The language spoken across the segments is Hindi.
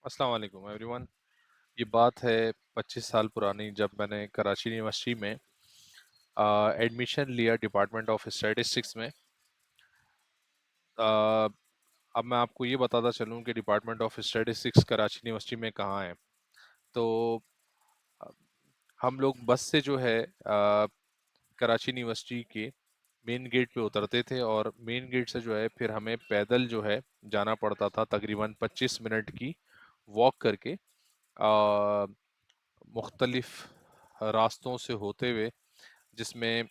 अस्सलाम वालेकुम एवरीवन। ये बात है 25 साल पुरानी, जब मैंने कराची यूनिवर्सिटी में एडमिशन लिया डिपार्टमेंट ऑफ स्टैटिस्टिक्स में। अ, अब मैं आपको ये बताता चलूँ कि department of statistics Karachi university में कहाँ है। तो अ, हम लोग बस से जो है कराची यूनिवर्सिटी के मेन गेट पे उतरते थे, और मेन गेट से जो है फिर हमें पैदल जो है जाना पड़ता था, तकरीबन 25 मिनट की वॉक करके, मुख्तलिफ रास्तों से होते हुए, जिसमें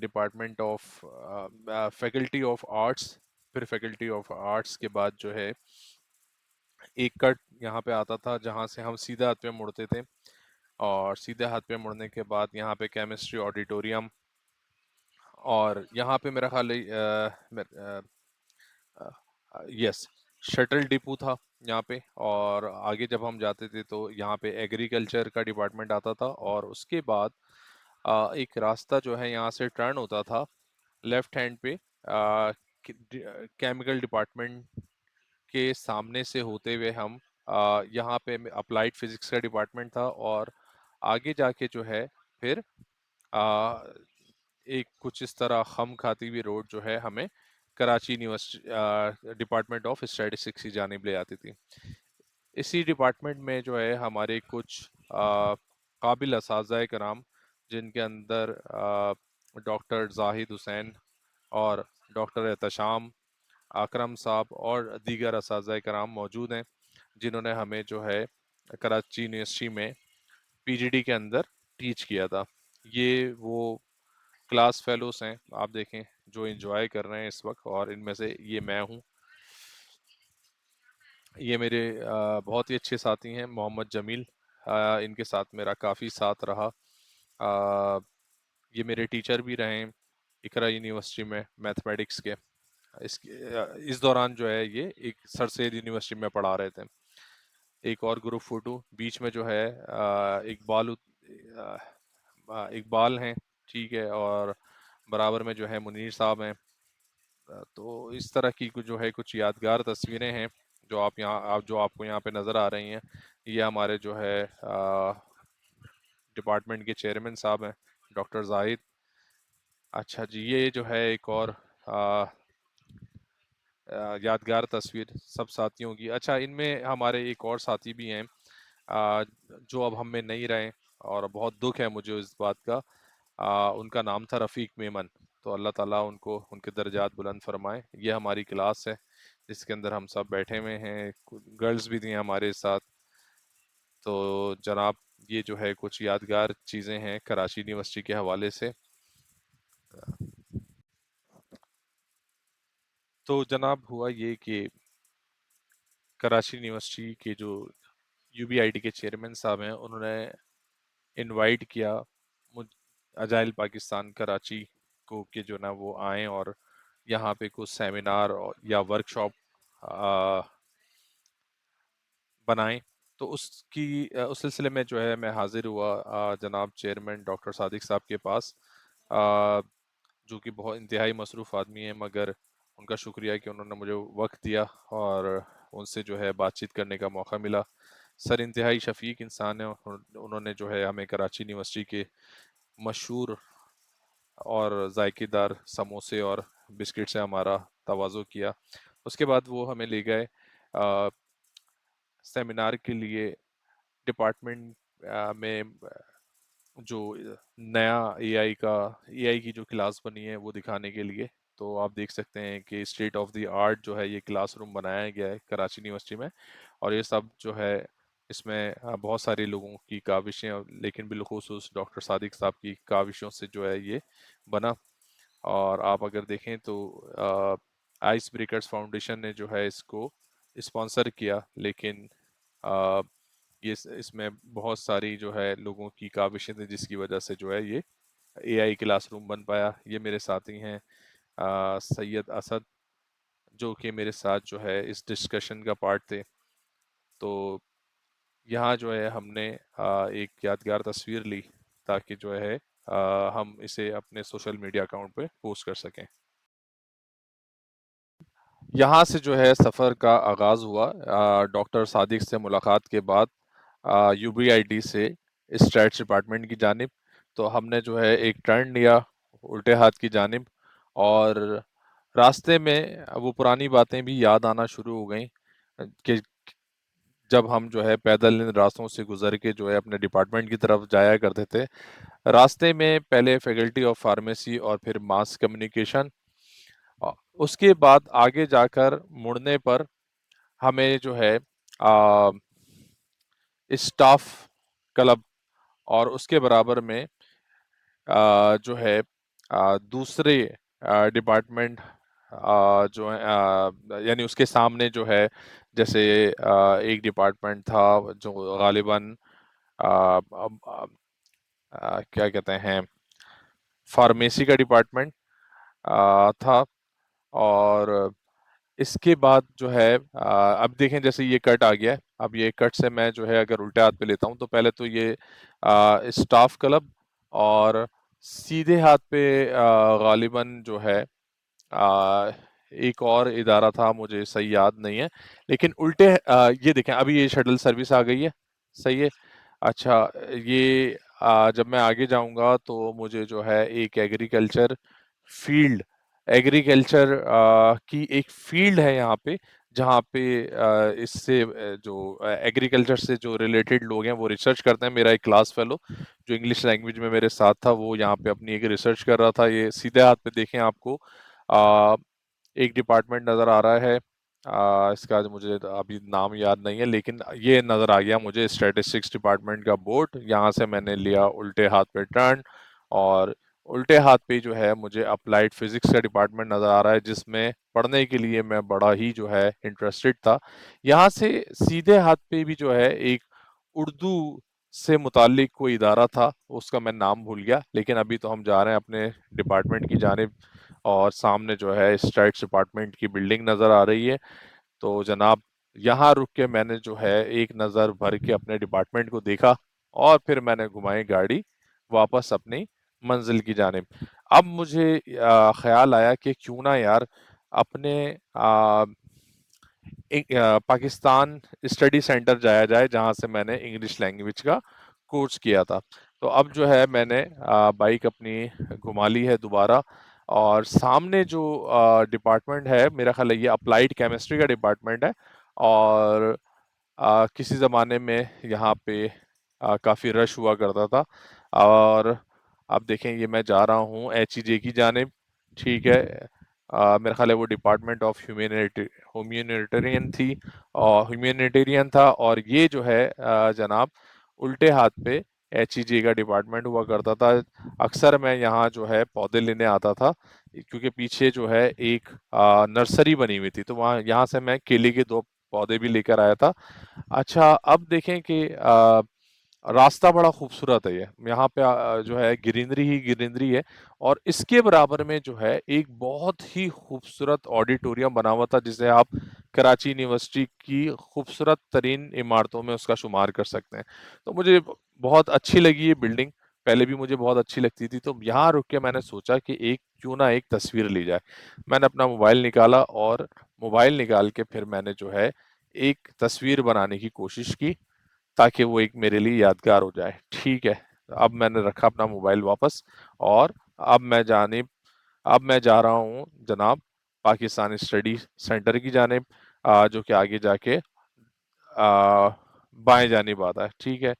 department of faculty of arts, फिर फैकल्टी ऑफ आर्ट्स के बाद जो है एक कट यहाँ पे आता था जहाँ से हम सीधे हाथ पे मुड़ते थे, और सीधे हाथ पे मुड़ने के बाद यहाँ पे केमिस्ट्री ऑडिटोरियम, और यहाँ पे मेरा ख्याल यस, शटल डिपो था यहाँ पे। और आगे जब हम जाते थे तो यहाँ पे एग्रीकल्चर का डिपार्टमेंट आता था, और उसके बाद एक रास्ता जो है यहाँ से टर्न होता था लेफ्ट हैंड पे, केमिकल डिपार्टमेंट के सामने से होते हुए हम यहाँ पे अप्लाइड फिजिक्स का डिपार्टमेंट था, और आगे जाके जो है फिर आ, एक कुछ इस तरह खम खाती हुई रोड जो है हमें Karachi university department of statistics की जानिब ले आती थी। इसी डिपार्टमेंट में जो है हमारे कुछ काबिल असातिज़ा कराम, जिनके अंदर डॉक्टर जाहिद हुसैन और डॉक्टर एहतशाम, अकरम साहब और दीगर असातिज़ा कराम मौजूद हैं, जिन्होंने हमें जो है कराची यूनिवर्सिटी में पीजीडी के अंदर टीच किया था। ये वो क्लास फेलोस हैं, आप देखें, जो एंजॉय कर रहे हैं इस वक्त, और इनमें से ये मैं हूँ। ये मेरे बहुत ही अच्छे साथी हैं, मोहम्मद जमील। इनके साथ मेरा काफ़ी साथ रहा। अ, ये मेरे टीचर भी रहे हैं इकरा यूनिवर्सिटी में मैथमेटिक्स के। इस दौरान जो है ये एक सर सैयद यूनिवर्सिटी में पढ़ा रहे थे। एक और ग्रुप फोटो बीच में जो है इकबाल हैं, ठीक है, और बराबर में जो है मुनीर साहब हैं। तो इस तरह की कुछ जो है कुछ यादगार तस्वीरें हैं जो आप जो आपको यहाँ पे नज़र आ रही हैं। ये हमारे जो है डिपार्टमेंट के चेयरमैन साहब हैं, डॉक्टर जाहिद। अच्छा जी, ये जो है एक और यादगार तस्वीर सब साथियों की। अच्छा, इनमें हमारे एक और साथी भी हैं जो अब हम में नहीं रहे, और बहुत दुख है मुझे इस बात का। उनका नाम था रफ़ीक मेमन। तो अल्लाह ताला उनको उनके दर्जात बुलंद फरमाए। ये हमारी क्लास है जिसके अंदर हम सब बैठे हुए हैं, गर्ल्स भी थी हमारे साथ। तो जनाब, ये जो है कुछ यादगार चीज़ें हैं कराची यूनिवर्सिटी के हवाले से। तो जनाब, हुआ ये कि कराची यूनिवर्सिटी के जो यूबीआईटी के चेयरमैन साहब हैं, उन्होंने इनवाइट किया मुझ अजाइल पाकिस्तान कराची को कि जो ना वो आएँ और यहाँ पे कुछ सेमिनार या वर्कशॉप बनाएं। तो उस सिलसिले में जो है मैं हाजिर हुआ जनाब चेयरमैन डॉक्टर सादिक साहब के पास, अ, जो कि बहुत इंतहाई मसरूफ़ आदमी है, मगर उनका शुक्रिया कि उन्होंने मुझे वक्त दिया और उनसे जो है बातचीत करने का मौका मिला। सर इंतहाई शफीक इंसान है, उन्होंने जो है हमें कराची यूनिवर्सिटी के मशहूर और जायकेदार समोसे और बिस्किट से हमारा तवाज़ो किया। उसके बाद वो हमें ले गए सेमिनार के लिए डिपार्टमेंट में, जो नया एआई की जो क्लास बनी है वो दिखाने के लिए। तो आप देख सकते हैं कि स्टेट ऑफ द आर्ट जो है ये क्लासरूम बनाया गया है कराची यूनिवर्सिटी में, और ये सब जो है इसमें बहुत सारे लोगों की काविशें, लेकिन बिलखुसूस डॉक्टर सादिक साहब की काविशों से जो है ये बना। और आप अगर देखें तो आइस ब्रेकर्स फाउंडेशन ने जो है इसको स्पॉन्सर किया, लेकिन अ, इसमें बहुत सारी जो है लोगों की काविशें थी, जिसकी वजह से जो है ये एआई क्लासरूम बन पाया। ये मेरे साथी हैं सैयद असद, जो कि मेरे साथ जो है इस डिस्कशन का पार्ट थे। तो यहाँ जो है हमने एक यादगार तस्वीर ली, ताकि जो है हम इसे अपने सोशल मीडिया अकाउंट पे पोस्ट कर सकें। यहाँ से जो है सफ़र का आगाज़ हुआ डॉक्टर सादिक से मुलाकात के बाद यूबीआईटी से स्टैट्स डिपार्टमेंट की जानिब। तो हमने जो है एक टर्न लिया उल्टे हाथ की जानिब, और रास्ते में वो पुरानी बातें भी याद आना शुरू हो गईं कि जब हम जो है पैदल इन रास्तों से गुजर के जो है अपने डिपार्टमेंट की तरफ जाया करते थे। रास्ते में पहले फैकल्टी ऑफ फार्मेसी और फिर मास कम्युनिकेशन, अ, उसके बाद आगे जाकर मुड़ने पर हमें जो है स्टाफ क्लब और उसके बराबर में जो है दूसरे डिपार्टमेंट जो है यानी उसके सामने जो है, जैसे एक डिपार्टमेंट था जो गालिबन क्या कहते हैं, फार्मेसी का डिपार्टमेंट था। और इसके बाद जो है अब देखें जैसे ये कट आ गया है, अब ये कट से मैं जो है अगर उल्टे हाथ पे लेता हूँ तो पहले तो ये स्टाफ क्लब, और सीधे हाथ पे गालिबन जो है आ, एक और इदारा था, मुझे सही याद नहीं है। लेकिन उल्टे ये देखें अभी ये शटल सर्विस आ गई है, सही है। अच्छा, ये जब मैं आगे जाऊंगा तो मुझे जो है एक फील्ड एग्रीकल्चर की एक फील्ड है यहाँ पे, जहाँ पे इससे जो एग्रीकल्चर से जो रिलेटेड लोग हैं वो रिसर्च करते हैं। मेरा एक क्लास फेलो जो इंग्लिश लैंग्वेज में मेरे साथ था वो यहाँ पे अपनी एक रिसर्च कर रहा था। ये सीधे हाथ पे देखें आपको आ, एक डिपार्टमेंट नज़र आ रहा है। इसका मुझे अभी नाम याद नहीं है, लेकिन ये नज़र आ गया मुझे स्टैटिस्टिक्स डिपार्टमेंट का बोर्ड। यहाँ से मैंने लिया उल्टे हाथ पे टर्न, और उल्टे हाथ पे जो है मुझे अप्लाइड फिजिक्स का डिपार्टमेंट नज़र आ रहा है, जिसमें पढ़ने के लिए मैं बड़ा ही जो है इंटरेस्टेड था। यहाँ से सीधे हाथ पे भी जो है एक उर्दू से मुतालिक कोई इदारा था, उसका मैं नाम भूल गया, लेकिन अभी तो हम जा रहे हैं अपने डिपार्टमेंट की जानिब, और सामने जो है स्टैट्स डिपार्टमेंट की बिल्डिंग नज़र आ रही है। तो जनाब, यहाँ रुक के मैंने जो है एक नज़र भर के अपने डिपार्टमेंट को देखा, और फिर मैंने घुमाई गाड़ी वापस अपनी मंजिल की जानिब। अब मुझे ख्याल आया कि क्यों ना यार अपने पाकिस्तान स्टडी सेंटर जाया जाए, जहाँ से मैंने इंग्लिश लैंग्वेज का कोर्स किया था। तो अब जो है मैंने बाइक अपनी घुमा ली है दोबारा, और सामने जो डिपार्टमेंट है, मेरा ख्याल है ये अप्लाइड केमिस्ट्री का डिपार्टमेंट है। और किसी ज़माने में यहाँ पे काफ़ी रश हुआ करता था। और अब देखें ये मैं जा रहा हूँ HEJ की जानिब, ठीक है। मेरा ख्याल है वो डिपार्टमेंट ऑफ ह्यूमैनिटेरियन थी, और ह्यूमैनिटेरियन था। और ये जो है जनाब उल्टे हाथ पे HEJ का डिपार्टमेंट हुआ करता था। अक्सर मैं यहाँ जो है पौधे लेने आता था, क्योंकि पीछे जो है एक नर्सरी बनी हुई थी, तो वहाँ यहाँ से मैं केले के 2 पौधे भी लेकर आया था। अच्छा, अब देखें कि रास्ता बड़ा खूबसूरत है ये, यहाँ पे जो है ग्रीनरी ही ग्रीनरी है। और इसके बराबर में जो है एक बहुत ही खूबसूरत ऑडिटोरियम बना हुआ था, जिसे आप कराची यूनिवर्सिटी की खूबसूरत तरीन इमारतों में उसका शुमार कर सकते हैं। तो मुझे बहुत अच्छी लगी ये बिल्डिंग, पहले भी मुझे बहुत अच्छी लगती थी। तो यहाँ रुक के मैंने सोचा कि एक क्यों ना एक तस्वीर ली जाए। मैंने अपना मोबाइल निकाला, और मोबाइल निकाल के फिर मैंने जो है एक तस्वीर बनाने की कोशिश की, ताकि वो एक मेरे लिए यादगार हो जाए। ठीक है, अब मैंने रखा अपना मोबाइल वापस, और अब अब मैं जा रहा हूँ जनाब पाकिस्तान स्टडी सेंटर की जानिब, जो कि आगे जाके बाएं जानिब आता है, ठीक है।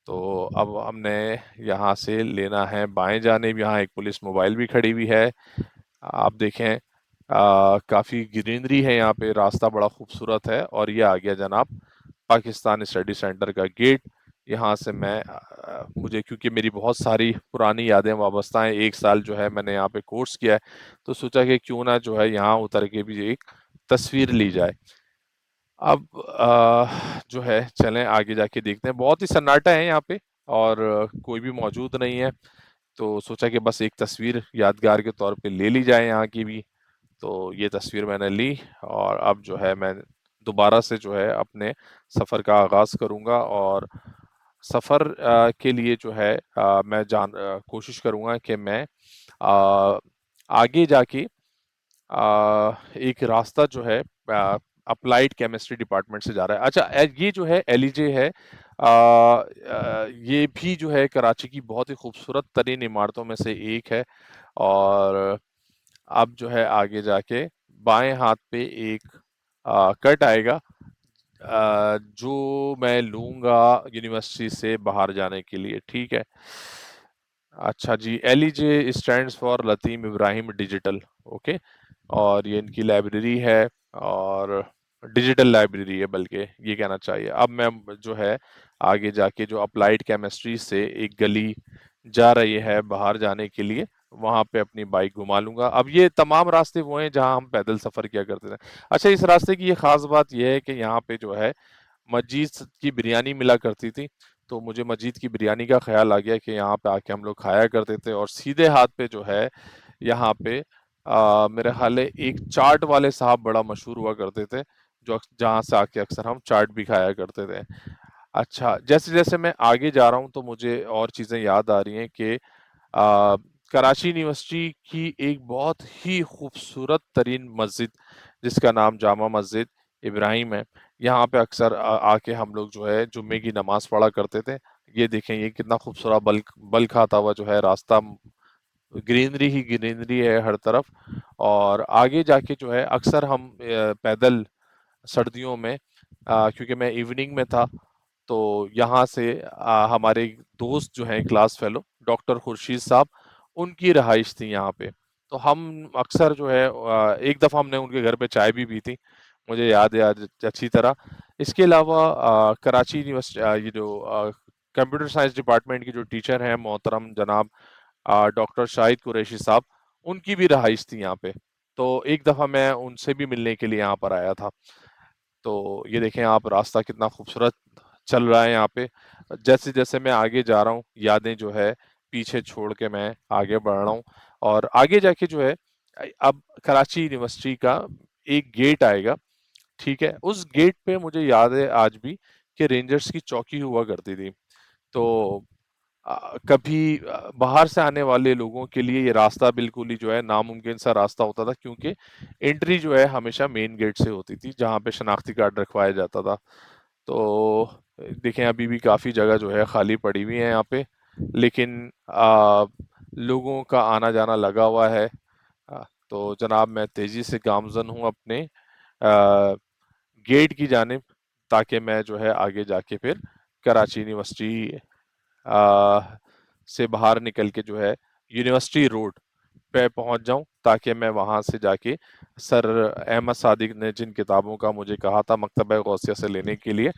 तो अब हमने यहाँ से लेना है बाएं जानिब, यहाँ एक पुलिस मोबाइल भी खड़ी हुई है। आप देखें काफ़ी ग्रीनरी है यहाँ पे, रास्ता बड़ा खूबसूरत है। और ये आ गया जनाब पाकिस्तान स्टडी सेंटर का गेट। यहाँ से मैं मुझे क्योंकि मेरी बहुत सारी पुरानी यादें वाबस्ता हैं, 1 साल जो है मैंने यहाँ पे कोर्स किया है, तो सोचा कि क्यों ना जो है यहाँ उतर के भी एक तस्वीर ली जाए। अब जो है चलें आगे जाके देखते हैं। बहुत ही सन्नाटा है यहाँ पे, और कोई भी मौजूद नहीं है, तो सोचा कि बस एक तस्वीर यादगार के तौर पे ले ली जाए यहाँ की भी। तो ये तस्वीर मैंने ली, और अब जो है मैं दोबारा से जो है अपने सफ़र का आगाज़ करूँगा। और सफ़र के लिए जो है मैं कोशिश करूँगा कि मैं अ, आगे जाके एक रास्ता जो है अप्लाइड केमिस्ट्री डिपार्टमेंट से जा रहा है। अच्छा, ये जो है एलिजे है, ये भी जो है कराची की बहुत ही खूबसूरत तरीन इमारतों में से एक है। और अब जो है आगे जाके बाएं हाथ पे एक कट आएगा, जो मैं लूंगा यूनिवर्सिटी से बाहर जाने के लिए, ठीक है। अच्छा जी, LEJ stands for Latim Ibrahim digital, okay. और ये इनकी लाइब्रेरी है, और डिजिटल लाइब्रेरी है बल्कि ये कहना चाहिए। अब मैं जो है आगे जाके जो अप्लाइड केमिस्ट्री से एक गली जा रही है बाहर जाने के लिए, वहां पे अपनी बाइक घुमा लूंगा। अब ये तमाम रास्ते वो हैं जहां हम पैदल सफर किया करते थे। अच्छा, इस रास्ते की ये खास बात यह है कि यहाँ पे जो है मस्जिद की बिरयानी मिला करती थी। तो मुझे मस्जिद की बिरयानी का ख्याल आ गया कि यहाँ पे आके हम लोग खाया करते थे। और सीधे हाथ पे जो है यहाँ पे मेरे ख्याल है एक चाट वाले साहब बड़ा मशहूर हुआ करते थे, जो जहाँ से आके अक्सर हम चाट भी खाया करते थे। अच्छा, जैसे जैसे मैं आगे जा रहा हूँ तो मुझे और चीज़ें याद आ रही हैं कि कराची यूनिवर्सिटी की एक बहुत ही खूबसूरत तरीन मस्जिद जिसका नाम जामा मस्जिद इब्राहिम है, यहाँ पे अक्सर आके हम लोग जो है जुम्मे की नमाज पढ़ा करते थे। ये देखें, ये कितना खूबसूरत बल बल खाता हुआ जो है रास्ता, ग्रीनरी ही ग्रीनरी है हर तरफ। और आगे जाके जो है अक्सर हम पैदल सर्दियों में, क्योंकि मैं इवनिंग में था, तो यहाँ से हमारे एक दोस्त जो हैं क्लास फेलो डॉक्टर खुर्शीद साहब, उनकी रहाइश थी यहाँ पे। तो हम अक्सर जो है एक दफ़ा हमने उनके घर पे चाय भी पी थी, मुझे याद है आज अच्छी तरह। इसके अलावा कराची यूनिवर्सिटी ये जो कंप्यूटर साइंस डिपार्टमेंट की जो टीचर हैं मोहतरम जनाब डॉक्टर शाहिद कुरैशी साहब, उनकी भी रहाइश थी यहाँ पे। तो एक दफ़ा मैं उनसे भी मिलने के लिए यहाँ पर आया था। तो ये देखें आप, रास्ता कितना खूबसूरत चल रहा है यहाँ पे। जैसे जैसे मैं आगे जा रहा हूँ, यादें जो है पीछे छोड़ के मैं आगे बढ़ रहा हूँ। और आगे जाके जो है अब कराची यूनिवर्सिटी का एक गेट आएगा, ठीक है। उस गेट पे मुझे याद है आज भी कि रेंजर्स की चौकी हुआ करती थी। तो कभी बाहर से आने वाले लोगों के लिए ये रास्ता बिल्कुल ही जो है नामुमकिन सा रास्ता होता था, क्योंकि एंट्री जो है हमेशा मेन गेट से होती थी जहाँ पे शनाख्ती कार्ड रखवाया जाता था। तो देखें, अभी भी काफ़ी जगह जो है खाली पड़ी हुई है यहाँ पे, लेकिन लोगों का आना जाना लगा हुआ है। तो जनाब मैं तेज़ी से गामज़न हूँ अपने गेट की जानिब, ताकि मैं जो है आगे जाके फिर कराची यूनिवर्सिटी आ, से बाहर निकल के जो है यूनिवर्सिटी रोड पे पहुंच जाऊं, ताकि मैं वहां से जाके सर अहमद सादिक ने जिन किताबों का मुझे कहा था मकतबा गौसिया से लेने के लिए,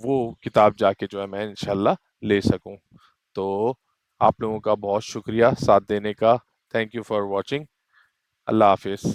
वो किताब जाके जो है मैं इंशाल्लाह ले सकूं। तो आप लोगों का बहुत शुक्रिया साथ देने का। Thank you for watching. अल्लाह हाफिज़।